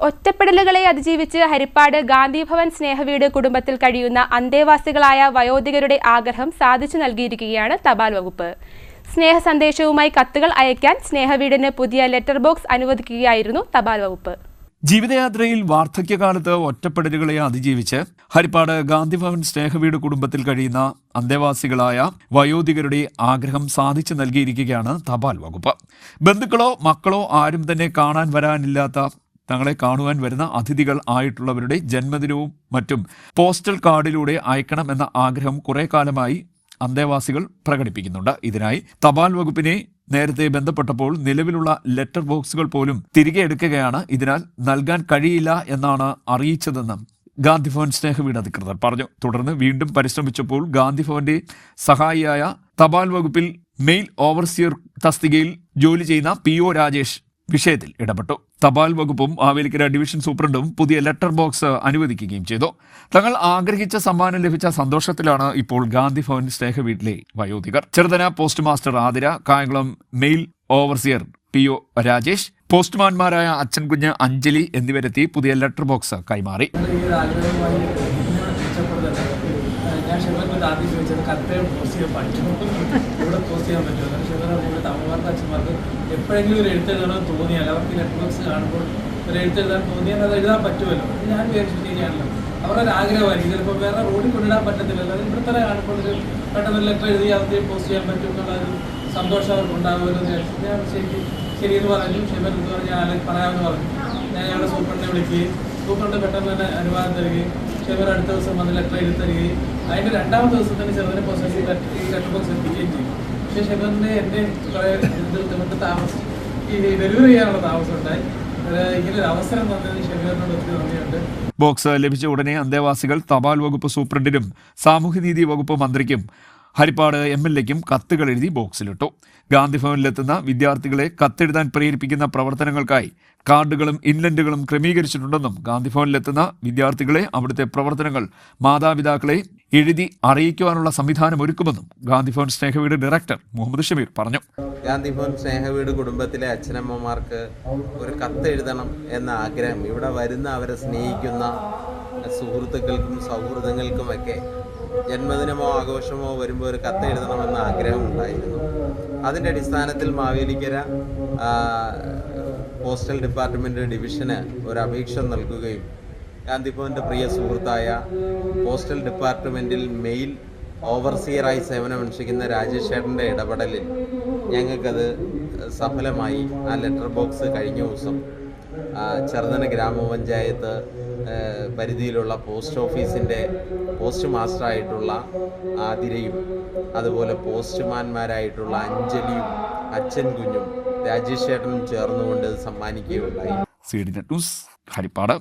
ഒറ്റപ്പെടലുകളെ അതിജീവിച്ച് ഹരിപ്പാട് ഗാന്ധിഭവൻ സ്നേഹവീട് കുടുംബത്തിൽ കഴിയുന്ന അന്തേവാസികളായ വയോധികരുടെ ആഗ്രഹം സാധിച്ചു നൽകിയിരിക്കുകയാണ് തപാൽ വകുപ്പ്. സ്നേഹ സന്ദേശവുമായി കത്തുകൾ അയക്കാൻ സ്നേഹവീടിന് പുതിയ ലെറ്റർ ബോക്സ് അനുവദിക്കുകയായിരുന്നു തപാൽ വകുപ്പ്. ജീവിതയാത്രയിൽ വാർദ്ധക്യകാലത്ത് ഒറ്റപ്പെടലുകളെ അതിജീവിച്ച് ഹരിപ്പാട് ഗാന്ധിഭവൻ സ്നേഹവീട് കുടുംബത്തിൽ കഴിയുന്ന അന്തേവാസികളായ വയോധികരുടെ ആഗ്രഹം സാധിച്ചു നൽകിയിരിക്കുകയാണ് തപാൽ വകുപ്പ്. ബന്ധുക്കളോ മക്കളോ ആരും തന്നെ കാണാൻ വരാനില്ലാത്ത തങ്ങളെ കാണുവാൻ വരുന്ന അതിഥികൾ ആയിട്ടുള്ളവരുടെ ജന്മദിനവും മറ്റും പോസ്റ്റൽ കാർഡിലൂടെ അയക്കണം എന്ന ആഗ്രഹം കുറെ കാലമായി അന്തേവാസികൾ പ്രകടിപ്പിക്കുന്നുണ്ട്. ഇതിനായി തപാൽ വകുപ്പിനെ നേരത്തെ ബന്ധപ്പെട്ടപ്പോൾ നിലവിലുള്ള ലെറ്റർ ബോക്സുകൾ പോലും തിരികെ എടുക്കുകയാണ്. ഇതിനാൽ നൽകാൻ കഴിയില്ല എന്നാണ് അറിയിച്ചതെന്നും ഗാന്ധിഭവൻ സ്നേഹവീട് അധികൃതർ പറഞ്ഞു. തുടർന്ന് വീണ്ടും പരിശ്രമിച്ചപ്പോൾ ഗാന്ധിഭവന്റെ സഹായിയായ തപാൽ വകുപ്പിൽ മെയിൽ ഓവർസിയർ തസ്തികയിൽ ജോലി ചെയ്യുന്ന PO രാജേഷ് വിഷയത്തിൽ ഇടപെട്ടു. തപാൽ വകുപ്പും മാവേലിക്കര ഡിവിഷൻ സൂപ്രണ്ടും പുതിയ ലെറ്റർ ബോക്സ് അനുവദിക്കുകയും ചെയ്തു. തങ്ങൾ ആഗ്രഹിച്ച സമ്മാനം ലഭിച്ച സന്തോഷത്തിലാണ് ഇപ്പോൾ ഗാന്ധിഭവൻ സ്നേഹവീട്ടിലെ വയോധികർ. Cheruthana post master Athira, Kayamkulam mail overseer PO Rajesh, പോസ്റ്റ്മാൻമാരായ അച്ഛൻകുഞ്ഞ്, അഞ്ജലി എന്നിവരെത്തി പുതിയ ലെറ്റർ ബോക്സ് കൈമാറി. ഞാൻ ഷെബറിനോട് ആദ്യം ചോദിച്ചത് കത്ത് പോസ്റ്റ് ചെയ്യാൻ പറ്റുമോ, ഇവിടെ പോസ്റ്റ് ചെയ്യാൻ പറ്റുമോ? ഷെബർ പറഞ്ഞിട്ട് അമ്മമാർക്ക് അച്ഛന്മാർക്ക് എപ്പോഴെങ്കിലും ഒരു എഴുത്തെഴുതണമെന്ന് തോന്നിയാൽ അവർക്ക് ലെറ്റർ ബോക്സ് കാണുമ്പോൾ ഒരു എഴുത്തെഴുതാൻ തോന്നിയാൽ അത് എഴുതാൻ പറ്റുമല്ലോ. ഞാൻ വിചാരിച്ചു ശരിയാണല്ലോ, അവരുടെ ഒരു ആഗ്രഹമായിരിക്കും. ചിലപ്പോൾ വേറെ റോഡിൽ കൊണ്ടിടാൻ പറ്റത്തില്ലല്ലോ, അത് ഇവിടെ തന്നെ കാണുമ്പോൾ ഒരു പെട്ടെന്ന് ലെറ്റർ എഴുതി അവർക്ക് പോസ്റ്റ് ചെയ്യാൻ പറ്റും എന്നുള്ളൊരു സന്തോഷം അവർക്ക് ഉണ്ടാകുമല്ലോ എന്ന് വിചാരിച്ചു. ഞാൻ ശരിയെന്ന് പറഞ്ഞു. ഷെബർ എന്ന് പറഞ്ഞാൽ ഞാൻ പറയാമെന്ന് പറഞ്ഞു. ഞാൻ ഞങ്ങളുടെ സൂപ്രണ്ടിനെ വിളിക്കുകയും സൂപ്രണ്ട് പെട്ടെന്ന് തന്നെ അനുവാദം തരികയും ഷെബർ അടുത്ത ദിവസം വന്ന് ലെറ്റർ എഴുതി തരികയും അതിൻ്റെ രണ്ടാമത്തെ ദിവസം തന്നെ ചെറുതിനെ പ്രോസസ് ഈ ലെറ്റർ ബോക്സ് എത്തിക്കുകയും ചെയ്യും. പക്ഷേ ഷെബറിൻ്റെ എൻ്റെ കുറേ ഇതിൽ താമസം ഈ ഡെലിവറി ചെയ്യാനുള്ള താമസം ഉണ്ടായി. ഇങ്ങനൊരു അവസരം തന്നതിന് ഷെബറിനോട് ഒത്തിരി നന്ദിയുണ്ട്. ബോക്സ് ലഭിച്ച ഉടനെ അന്തേവാസികൾ തപാൽ വകുപ്പ് സൂപ്രണ്ടിനും സാമൂഹ്യനീതി വകുപ്പ് മന്ത്രിക്കും ഹരിപ്പാട് MLAയ്ക്കും കത്തുകൾ എഴുതി ബോക്സിലിട്ടു. ഗാന്ധിഭവനിലെത്തുന്ന വിദ്യാർത്ഥികളെ കത്തെഴുതാൻ പ്രേരിപ്പിക്കുന്ന പ്രവർത്തനങ്ങൾക്കായി കാർഡുകളും ഇൻലൻഡുകളും ക്രമീകരിച്ചിട്ടുണ്ടെന്നും ഗാന്ധിഭവനിലെത്തുന്ന വിദ്യാർത്ഥികളെ അവിടുത്തെ പ്രവർത്തനങ്ങൾ മാതാപിതാക്കളെ എഴുതി അറിയിക്കുവാനുള്ള സംവിധാനം ഒരുക്കുമെന്നും ഗാന്ധിഭവൻ സ്നേഹവീട് ഡയറക്ടർ മുഹമ്മദ് ഷമീർ പറഞ്ഞു. ഗാന്ധിഭവൻ സ്നേഹവീട് കുടുംബത്തിലെ അച്ഛനമ്മമാർക്ക് ഒരു കത്തെഴുതണം എന്ന ആഗ്രഹം ഇവിടെ വരുന്ന അവരെ സ്നേഹിക്കുന്ന സുഹൃത്തുക്കൾക്കും സൗഹൃദങ്ങൾക്കുമൊക്കെ ജന്മദിനമോ ആഘോഷമോ വരുമ്പോൾ ഒരു കത്തെഴുതണമെന്ന ആഗ്രഹം ഉണ്ടായിരുന്നു. അതിൻ്റെ അടിസ്ഥാനത്തിൽ മാവേലിക്കര പോസ്റ്റൽ ഡിപ്പാർട്ട്മെൻറ്റ് ഡിവിഷന് ഒരു അപേക്ഷ നൽകുകയും ഗാന്ധിഭവൻ്റെ പ്രിയ സുഹൃത്തായ പോസ്റ്റൽ ഡിപ്പാർട്ട്മെൻറ്റിൽ മെയിൽ ഓവർസിയറായി സേവനമനുഷ്ഠിക്കുന്ന രാജേഷ് ചേട്ടൻ്റെ ഇടപെടലിൽ ഞങ്ങൾക്കത് സഫലമായി. ആ ലെറ്റർ ബോക്സ് കഴിഞ്ഞ ദിവസം ചെറുതന ഗ്രാമപഞ്ചായത്ത് പരിധിയിലുള്ള പോസ്റ്റ് ഓഫീസിൻ്റെ പോസ്റ്റ് മാസ്റ്ററായിട്ടുള്ള ആതിരയും അതുപോലെ പോസ്റ്റ്മാൻമാരായിട്ടുള്ള അഞ്ജലിയും അച്ഛൻകുഞ്ഞും രാജേഷ് ചേട്ടനും ചേർന്നുകൊണ്ട് സമ്മാനിക്കുകയുണ്ടായി. CDNet news Harippad.